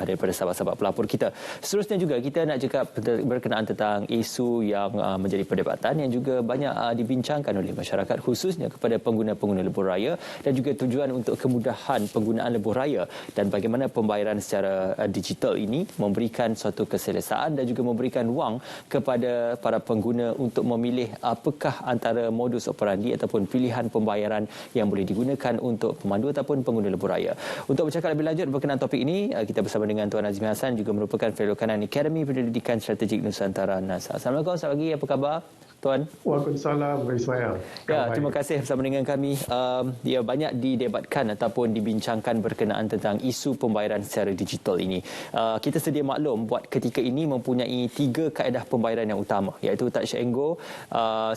daripada sahabat-sahabat pelapor kita. Seterusnya juga kita nak cakap berkenaan tentang isu yang menjadi perdebatan yang juga banyak dibincangkan oleh masyarakat, khususnya kepada pengguna-pengguna lebuh raya dan juga tujuan untuk kemudahan penggunaan lebuh raya dan bagaimana pembayaran secara digital ini memberikan suatu keselesaan dan juga memberikan wang kepada para pengguna untuk memilih apakah antara modus operandi ataupun pilihan pembayaran yang boleh digunakan untuk pemandu ataupun pengguna lebuh raya. Untuk bercakap lebih lanjut berkenaan topik ini, kita bersama dengan Tuan Azmi Hassan, juga merupakan Fellow Kanan Akademi Pendidikan Strategik Nusantara NASA. Assalamualaikum, selamat pagi, apa khabar Tuan? Waalaikumsalam, Ismail. Ya, terima kasih bersama dengan kami. Banyak didebatkan ataupun dibincangkan berkenaan tentang isu pembayaran secara digital ini. Kita sedia maklum buat ketika ini mempunyai 3 kaedah pembayaran yang utama, iaitu Touch and Go,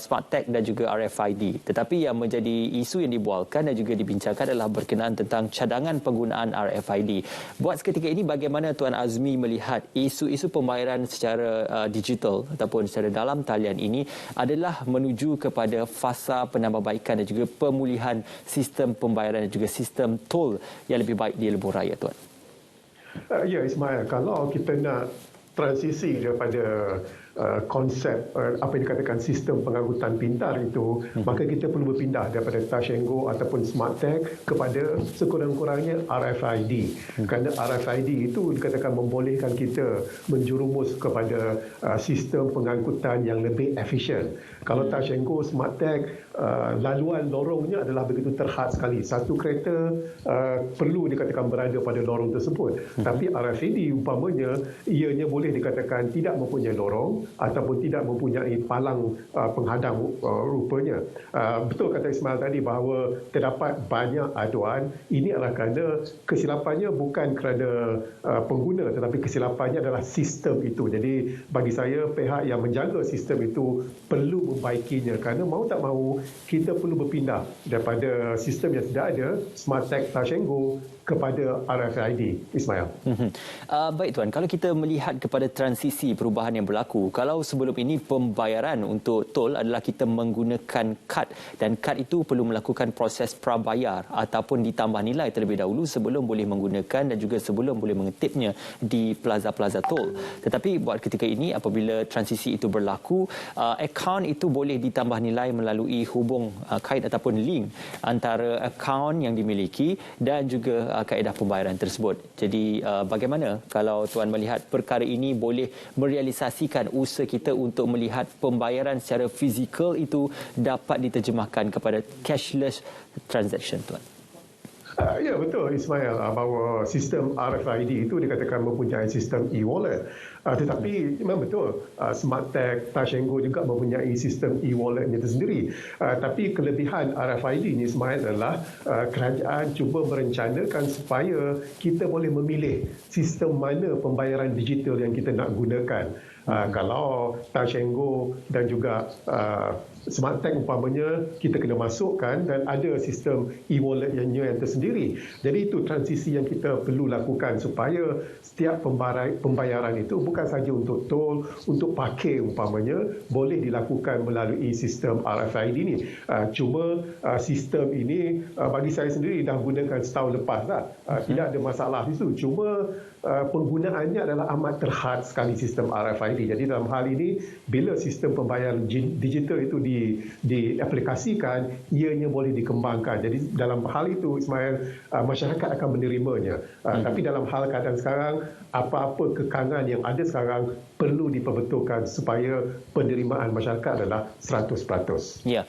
Smart Tag dan juga RFID. Tetapi yang menjadi isu yang dibualkan dan juga dibincangkan adalah berkenaan tentang cadangan penggunaan RFID. Buat seketika ini, bagaimana Tuan Azmi melihat isu-isu pembayaran secara digital ataupun secara dalam talian ini adalah menuju kepada fasa penambahbaikan dan juga pemulihan sistem pembayaran dan juga sistem tol yang lebih baik di lebuh raya, Tuan? Ya, Ismail, kalau kita nak transisi daripada konsep apa yang dikatakan sistem pengangkutan pintar itu, maka kita perlu berpindah daripada Touch and Go ataupun Smart Tag kepada sekurang-kurangnya RFID. Kerana RFID itu dikatakan membolehkan kita menjurumus kepada sistem pengangkutan yang lebih efisien. Kalau Touch and Go, Smart Tag, laluan lorongnya adalah begitu terhad sekali. Satu kereta perlu dikatakan berada pada lorong tersebut. Tapi RFID umpamanya ianya boleh dikatakan tidak mempunyai lorong ataupun tidak mempunyai palang penghadang rupanya. Betul kata Ismail tadi bahawa terdapat banyak aduan. Ini adalah kerana kesilapannya bukan kerana pengguna, tetapi kesilapannya adalah sistem itu. Jadi bagi saya, pihak yang menjaga sistem itu perlu membaikinya, kerana mau tak mahu kita perlu berpindah daripada sistem yang sudah ada, Smart Tag, Touch and Go, kepada RFID, Ismail. Baik Tuan, kalau kita melihat kepada transisi perubahan yang berlaku, kalau sebelum ini pembayaran untuk tol adalah kita menggunakan kad dan kad itu perlu melakukan proses prabayar ataupun ditambah nilai terlebih dahulu sebelum boleh menggunakan dan juga sebelum boleh mengetipnya di plaza-plaza tol. Tetapi buat ketika ini apabila transisi itu berlaku, akaun itu boleh ditambah nilai melalui hubung kait ataupun link antara akaun yang dimiliki dan juga kaedah pembayaran tersebut. Jadi bagaimana kalau Tuan melihat perkara ini boleh merealisasikan usaha kita untuk melihat pembayaran secara fizikal itu dapat diterjemahkan kepada cashless transaction, Tuan? Ya, betul Ismail, bahawa sistem RFID itu dikatakan mempunyai sistem e-wallet. Tetapi memang betul, Smart Tag, Touch and Go juga mempunyai sistem e-walletnya tersendiri. Tapi kelebihan RFID ini, Ismail, adalah kerajaan cuba merencanakan supaya kita boleh memilih sistem mana pembayaran digital yang kita nak gunakan. Kalau Touch and Go dan juga Smart Tag umpamanya kita kena masukkan dan ada sistem e-wallet yang tersendiri. Jadi itu transisi yang kita perlu lakukan supaya setiap pembayaran itu bukan saja untuk tol, untuk parkir umpamanya boleh dilakukan melalui sistem RFID ini. Cuma sistem ini bagi saya sendiri dah gunakan setahun lepas dah. Tidak ada masalah itu. Cuma penggunaannya adalah amat terhad sekali sistem RFID. Jadi dalam hal ini, bila sistem pembayaran digital itu diaplikasikan, ianya boleh dikembangkan. Jadi dalam hal itu, Ismail, masyarakat akan menerimanya. Tapi dalam hal keadaan sekarang, apa-apa kekangan yang ada sekarang perlu diperbetulkan supaya penerimaan masyarakat adalah 100%. Ya.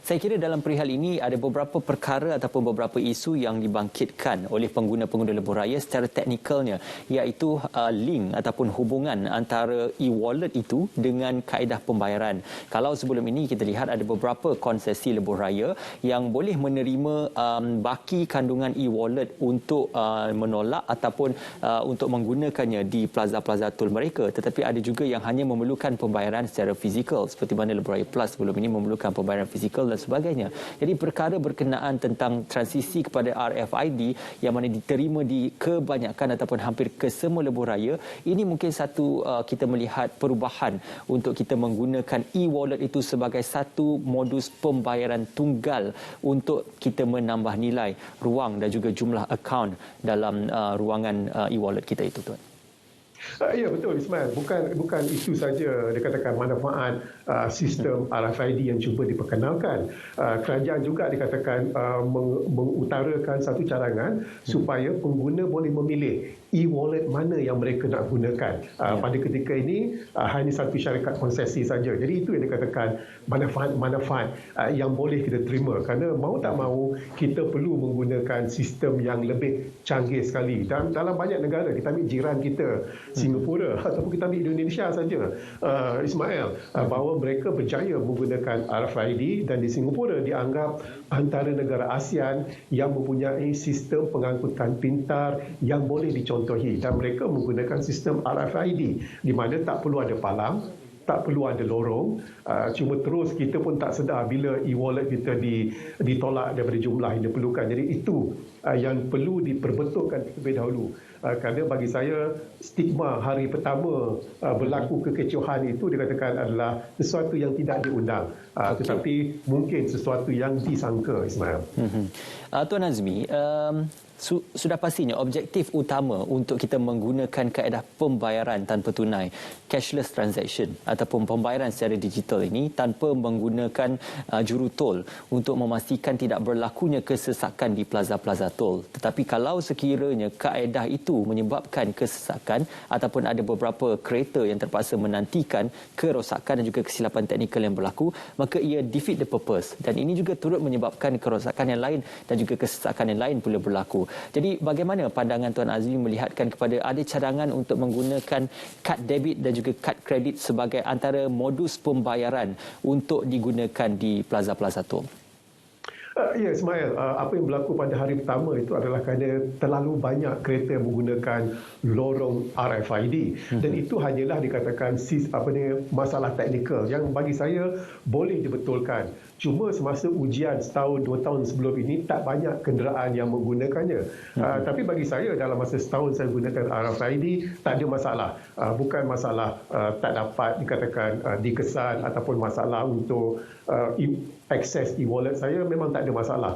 Saya kira dalam perihal ini ada beberapa perkara ataupun beberapa isu yang dibangkitkan oleh pengguna-pengguna lebuh raya secara teknikalnya, iaitu link ataupun hubungan antara e-wallet itu dengan kaedah pembayaran. Kalau sebelum ini kita lihat ada beberapa konsesi lebuh raya yang boleh menerima baki kandungan e-wallet untuk menolak ataupun untuk menggunakannya di plaza-plaza tol mereka, tetapi ada juga yang hanya memerlukan pembayaran secara fizikal seperti mana Lebuh Raya Plus sebelum ini memerlukan pembayaran fizikal dan sebagainya. Jadi perkara berkenaan tentang transisi kepada RFID yang mana diterima di kebanyakan ataupun hampir ke semua lebuh raya, ini mungkin satu kita melihat perubahan untuk kita menggunakan e-wallet itu sebagai satu modus pembayaran tunggal untuk kita menambah nilai ruang dan juga jumlah akaun dalam ruangan e-wallet kita itu, Tuan. Ya betul Ismail, bukan itu saja dikatakan manfaat sistem RFID yang cuba diperkenalkan. Kerajaan juga dikatakan mengutarakan satu cadangan supaya pengguna boleh memilih e-wallet mana yang mereka nak gunakan. Pada ketika ini hanya satu syarikat konsesi saja. Jadi itu yang dikatakan manfaat-manfaat yang boleh kita terima, kerana mau tak mau kita perlu menggunakan sistem yang lebih canggih sekali. Dan dalam banyak negara, kita ambil jiran kita Singapura ataupun kita ambil Indonesia saja, Ismail, bahawa mereka berjaya menggunakan RFID, dan di Singapura dianggap antara negara ASEAN yang mempunyai sistem pengangkutan pintar yang boleh dicontohi, dan mereka menggunakan sistem RFID di mana tak perlu ada palang, tak perlu ada lorong, cuma terus kita pun tak sedar bila e-wallet kita ditolak daripada jumlah yang diperlukan. Jadi itu yang perlu diperbetulkan terlebih dahulu. Kerana bagi saya stigma hari pertama berlaku kekecohan itu dikatakan adalah sesuatu yang tidak diundang, tetapi mungkin sesuatu yang disangka, Ismail. Tuan Azmi, sudah pastinya objektif utama untuk kita menggunakan kaedah pembayaran tanpa tunai, cashless transaction ataupun pembayaran secara digital ini tanpa menggunakan juru tol, untuk memastikan tidak berlakunya kesesakan di plaza-plaza tol. Tetapi kalau sekiranya kaedah itu menyebabkan kesesakan ataupun ada beberapa kereta yang terpaksa menantikan kerosakan dan juga kesilapan teknikal yang berlaku, maka ia defeat the purpose, dan ini juga turut menyebabkan kerosakan yang lain dan juga kesesakan yang lain pula berlaku. Jadi bagaimana pandangan Tuan Azmi melihatkan kepada ada cadangan untuk menggunakan kad debit dan juga kad kredit sebagai antara modus pembayaran untuk digunakan di plaza-plaza tol? Ya Ismail, apa yang berlaku pada hari pertama itu adalah kerana terlalu banyak kereta yang menggunakan lorong RFID, dan itu hanyalah dikatakan masalah teknikal yang bagi saya boleh dibetulkan. Cuma semasa ujian setahun, 2 tahun sebelum ini tak banyak kenderaan yang menggunakannya. Tapi bagi saya dalam masa setahun saya gunakan RFID, tak ada masalah. Bukan masalah tak dapat dikatakan dikesan ataupun masalah untuk akses e-wallet saya, memang tak ada masalah.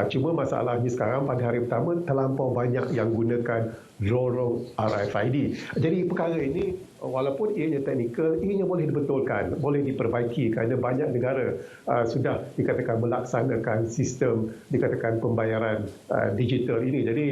Cuma masalahnya sekarang pada hari pertama terlampau banyak yang gunakan lorong RFID. Jadi perkara ini walaupun ianya teknikal, ianya boleh dibetulkan, boleh diperbaiki, kerana banyak negara sudah dikatakan melaksanakan sistem dikatakan pembayaran digital ini. Jadi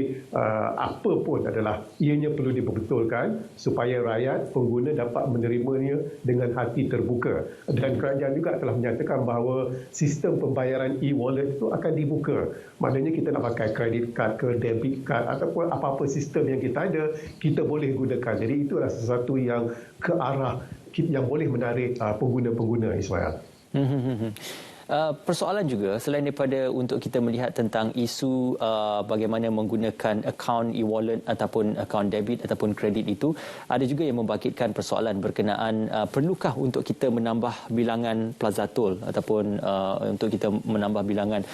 apa pun adalah ianya perlu dibetulkan supaya rakyat pengguna dapat menerimanya dengan hati terbuka. Dan kerajaan juga telah menyatakan bahawa sistem pembayaran e-wallet itu akan dibuka. Maknanya kita nak pakai credit card ke debit card ataupun apa-apa sistem yang kita ada, kita boleh gunakan. Jadi itulah sesuatu yang ke arah yang boleh menarik pengguna-pengguna, Ismail. Persoalan juga selain daripada untuk kita melihat tentang isu bagaimana menggunakan akaun e-wallet ataupun akaun debit ataupun kredit itu, ada juga yang membangkitkan persoalan berkenaan perlukah untuk kita menambah bilangan plaza tol ataupun untuk kita menambah bilangan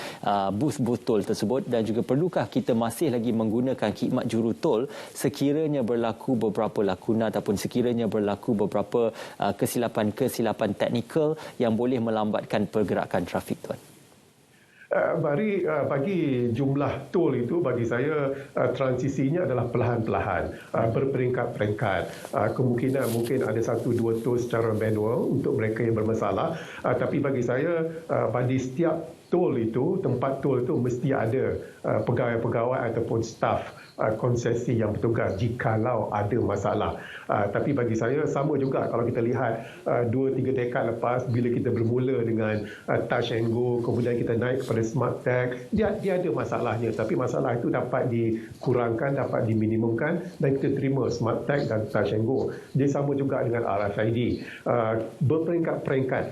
booth tol tersebut, dan juga perlukah kita masih lagi menggunakan khidmat juru tol sekiranya berlaku beberapa lakunan ataupun sekiranya berlaku beberapa kesilapan teknikal yang boleh melambatkan pergerakan trafik, tuan. Bagi jumlah tol itu, bagi saya transisinya adalah perlahan-perlahan, berperingkat-peringkat. Kemungkinan mungkin ada 1-2 tol secara manual untuk mereka yang bermasalah, tapi bagi saya pada setiap tol itu, tempat tol itu mesti ada pegawai-pegawai ataupun staf konsesi yang bertugas jikalau ada masalah. Tapi bagi saya sama juga kalau kita lihat 2-3 dekad lepas, bila kita bermula dengan Touch and Go, kemudian kita naik kepada Smart Tag, dia ada masalahnya, tapi masalah itu dapat dikurangkan, dapat diminimumkan, dan kita terima Smart Tag dan Touch and Go. Dia sama juga dengan RFID. Berperingkat-peringkat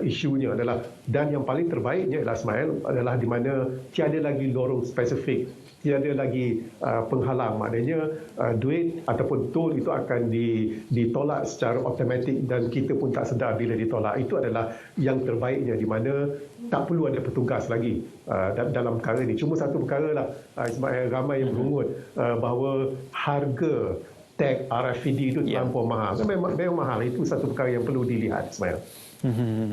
isunya adalah, dan yang paling terbaiknya adalah Ismail, adalah di mana tiada lagi lorong spesifik, tiada lagi penghalang. Maknanya duit ataupun tol itu akan ditolak secara automatik dan kita pun tak sedar bila ditolak. Itu adalah yang terbaiknya, di mana tak perlu ada petugas lagi dalam perkara ini. Cuma satu perkara lah, Ismail, ramai yang berungut bahawa harga tag RFID itu terlampau mahal. Memang mahal. Itu satu perkara yang perlu dilihat, Ismail.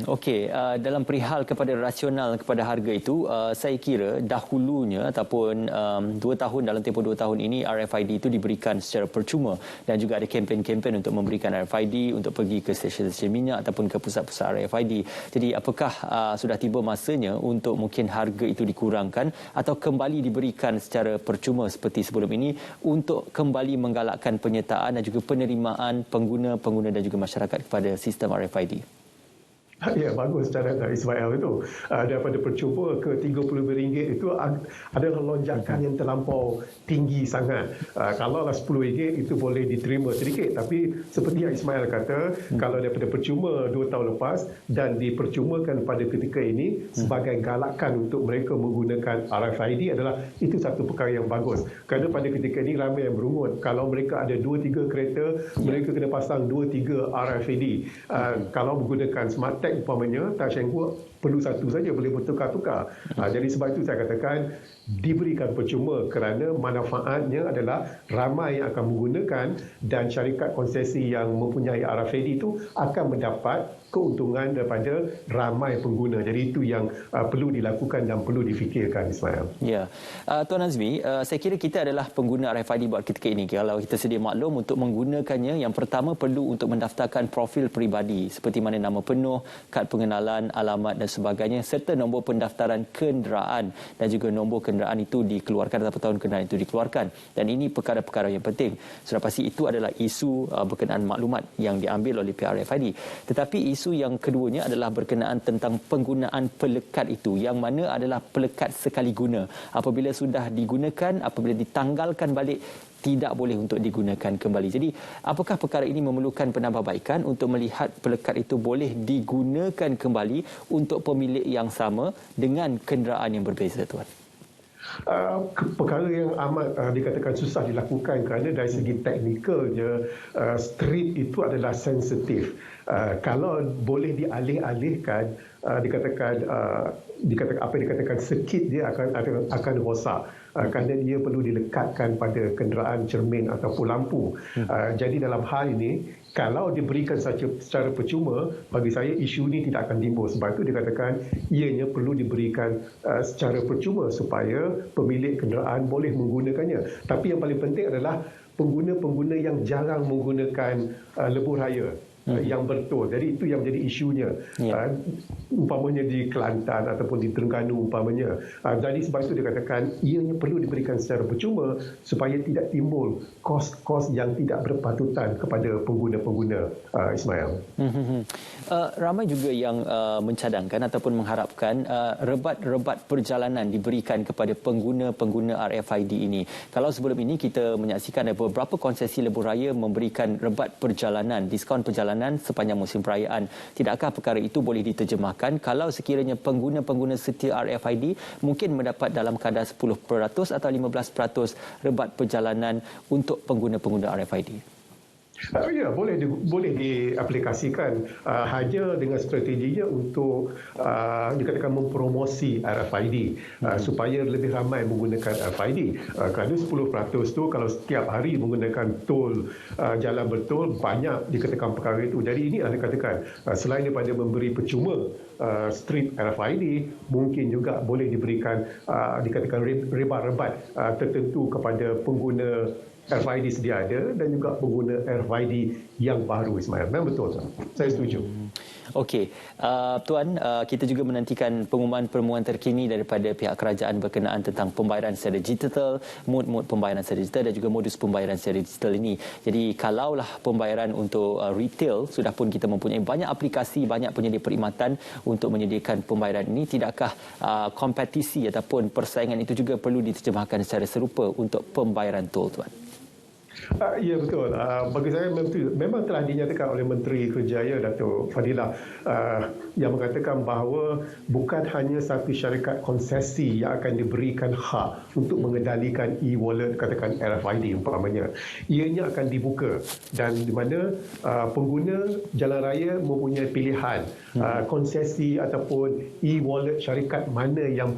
Okey, dalam perihal kepada rasional kepada harga itu, saya kira dahulunya ataupun 2 tahun dalam tempoh 2 tahun ini RFID itu diberikan secara percuma dan juga ada kempen-kempen untuk memberikan RFID untuk pergi ke stesen-stesen minyak ataupun ke pusat-pusat RFID. Jadi apakah sudah tiba masanya untuk mungkin harga itu dikurangkan atau kembali diberikan secara percuma seperti sebelum ini untuk kembali menggalakkan penyertaan dan juga penerimaan pengguna-pengguna dan juga masyarakat kepada sistem RFID? Ya, bagus cadangan Ismail itu. Daripada percuma ke RM30 itu adalah lonjakan yang terlampau tinggi sangat. Kalaulah RM10 itu boleh diterima sedikit. Tapi seperti yang Ismail kata, kalau daripada percuma 2 tahun lepas dan dipercumakan pada ketika ini sebagai galakan untuk mereka menggunakan RFID adalah itu satu perkara yang bagus. Kerana pada ketika ini ramai yang berungut. Kalau mereka ada 2-3 kereta, mereka kena pasang 2-3 RFID. Kalau menggunakan smart tag umpamanya, Tashenggu perlu satu saja, boleh bertukar-tukar. Jadi sebab itu saya katakan diberikan percuma kerana manfaatnya adalah ramai yang akan menggunakan dan syarikat konsesi yang mempunyai RFID itu akan mendapat keuntungan daripada ramai pengguna. Jadi itu yang perlu dilakukan dan perlu difikirkan, Ismail. Ya, Tuan Azmi, saya kira kita adalah pengguna RFID buat ketika ini. Kalau kita sedia maklum untuk menggunakannya, yang pertama perlu untuk mendaftarkan profil peribadi seperti mana nama penuh, kad pengenalan, alamat dan sebagainya serta nombor pendaftaran kenderaan dan juga nombor kenderaan itu dikeluarkan atau tahun kenderaan itu dikeluarkan. Dan ini perkara-perkara yang penting. Sudah pasti itu adalah isu berkenaan maklumat yang diambil oleh pihak RFID. Tetapi isu yang keduanya adalah berkenaan tentang penggunaan pelekat itu, yang mana adalah pelekat sekali guna. Apabila sudah digunakan, apabila ditanggalkan balik, tidak boleh untuk digunakan kembali. Jadi, apakah perkara ini memerlukan penambahbaikan untuk melihat pelekat itu boleh digunakan kembali untuk pemilik yang sama dengan kenderaan yang berbeza, Tuan? Perkara yang amat dikatakan susah dilakukan kerana dari segi teknikalnya street itu adalah sensitif. Kalau boleh dialih-alihkan, dikatakan apa yang dikatakan sekit dia akan rosak kerana dia perlu dilekatkan pada kenderaan cermin ataupun lampu. Jadi dalam hal ini kalau diberikan secara percuma, bagi saya isu ini tidak akan timbul. Sebab itu dikatakan ianya perlu diberikan secara percuma supaya pemilik kenderaan boleh menggunakannya. Tapi yang paling penting adalah pengguna-pengguna yang jarang menggunakan lebuh raya. Yang betul. Jadi itu yang menjadi isunya. Umpamanya di Kelantan ataupun di Terengganu umpamanya. Jadi sebab itu dikatakan ianya perlu diberikan secara percuma supaya tidak timbul kos-kos yang tidak berpatutan kepada pengguna-pengguna, Ismail. Ramai juga yang mencadangkan ataupun mengharapkan rebat-rebat perjalanan diberikan kepada pengguna-pengguna RFID ini. Kalau sebelum ini kita menyaksikan ada beberapa konsesi lebuh raya memberikan rebat perjalanan, diskaun perjalanan sepanjang musim perayaan. Tidakkah perkara itu boleh diterjemahkan kalau sekiranya pengguna-pengguna setia RFID mungkin mendapat dalam kadar 10% atau 15% rebat perjalanan untuk pengguna-pengguna RFID? Ya, boleh diaplikasikan hanya dengan strateginya untuk dikatakan mempromosi RFID supaya lebih ramai menggunakan RFID. Kerana 10% tu kalau setiap hari menggunakan tol jalan bertol banyak dikatakan perkara itu. Jadi ini dikatakan selain daripada memberi percuma strip RFID, mungkin juga boleh diberikan dikatakan rebat-rebat tertentu kepada pengguna RFID sedia ada dan juga pengguna RFID yang baru, Ismail. Memang betul, saya setuju. Okey, Tuan, kita juga menantikan pengumuman terkini daripada pihak kerajaan berkenaan tentang pembayaran secara digital, mod pembayaran secara digital dan juga modus pembayaran secara digital ini. Jadi kalaulah pembayaran untuk retail sudah pun kita mempunyai banyak aplikasi, banyak penyedia perkhidmatan untuk menyediakan pembayaran ini, tidakkah kompetisi ataupun persaingan itu juga perlu diterjemahkan secara serupa untuk pembayaran tol, Tuan? Ya, betul. Bagi saya memang telah dinyatakan oleh Menteri Kerjaya Datuk Fadilah yang mengatakan bahawa bukan hanya satu syarikat konsesi yang akan diberikan hak untuk mengendalikan e-wallet, katakan RFID umpamanya. Ianya akan dibuka dan di mana pengguna jalan raya mempunyai pilihan konsesi ataupun e-wallet syarikat mana yang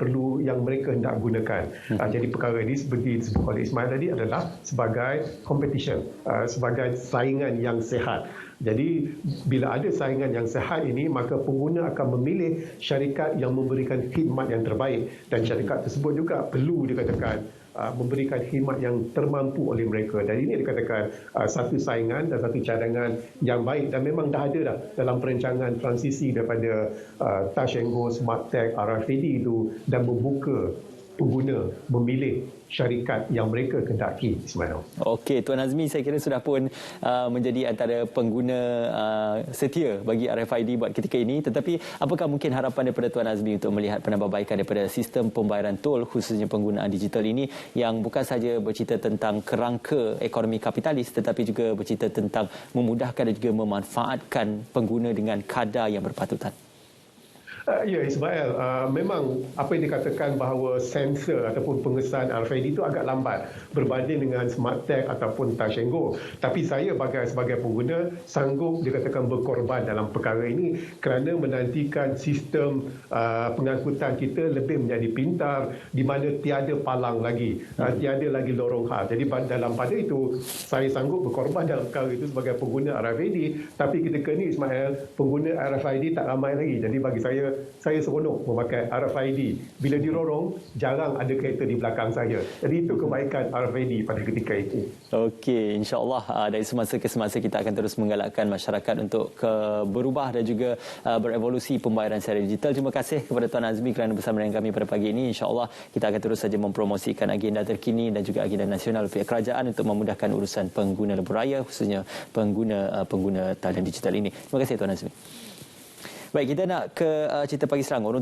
mereka hendak gunakan. Jadi perkara ini seperti disebut oleh Ismail tadi adalah sebagai competition, sebagai saingan yang sehat. Jadi bila ada saingan yang sehat ini, maka pengguna akan memilih syarikat yang memberikan khidmat yang terbaik, dan syarikat tersebut juga perlu dikatakan memberikan khidmat yang termampu oleh mereka. Dan ini dikatakan satu saingan dan satu cadangan yang baik, dan memang dah ada dah dalam perancangan transisi daripada Touch 'n Go, Smart Tag, RFID itu, dan membuka pengguna memilih syarikat yang mereka kendaki, Ismail. Okey, Tuan Azmi, saya kira sudah pun menjadi antara pengguna setia bagi RFID buat ketika ini. Tetapi apakah mungkin harapan daripada Tuan Azmi untuk melihat penambahbaikan daripada sistem pembayaran tol, khususnya penggunaan digital ini, yang bukan saja bercerita tentang kerangka ekonomi kapitalis, tetapi juga bercerita tentang memudahkan dan juga memanfaatkan pengguna dengan kadar yang berpatutan? Ya, Ismail, memang apa yang dikatakan bahawa sensor ataupun pengesahan RFID itu agak lambat berbanding dengan Smart Tag ataupun Touch 'n Go. Tapi saya sebagai pengguna sanggup dikatakan berkorban dalam perkara ini kerana menantikan sistem pengangkutan kita lebih menjadi pintar, di mana tiada palang lagi, tiada lagi lorong hal. Jadi pada itu saya sanggup berkorban dalam perkara itu sebagai pengguna RFID. Tapi ketika ini, Ismail, pengguna RFID tak ramai lagi. Jadi bagi saya seronok memakai RFID. Bila dirorong, jarang ada kereta di belakang saya. Jadi itu kebaikan RFID pada ketika itu. Okey, insya-Allah dari semasa ke semasa kita akan terus menggalakkan masyarakat untuk berubah dan juga berevolusi pembayaran secara digital. Terima kasih kepada Tuan Azmi kerana bersama dengan kami pada pagi ini. Insya-Allah kita akan terus saja mempromosikan agenda terkini dan juga agenda nasional pihak kerajaan untuk memudahkan urusan pengguna lebuh raya, khususnya pengguna talian digital ini. Terima kasih Tuan Azmi. Baik, kita nak ke cerita pagi Selangor.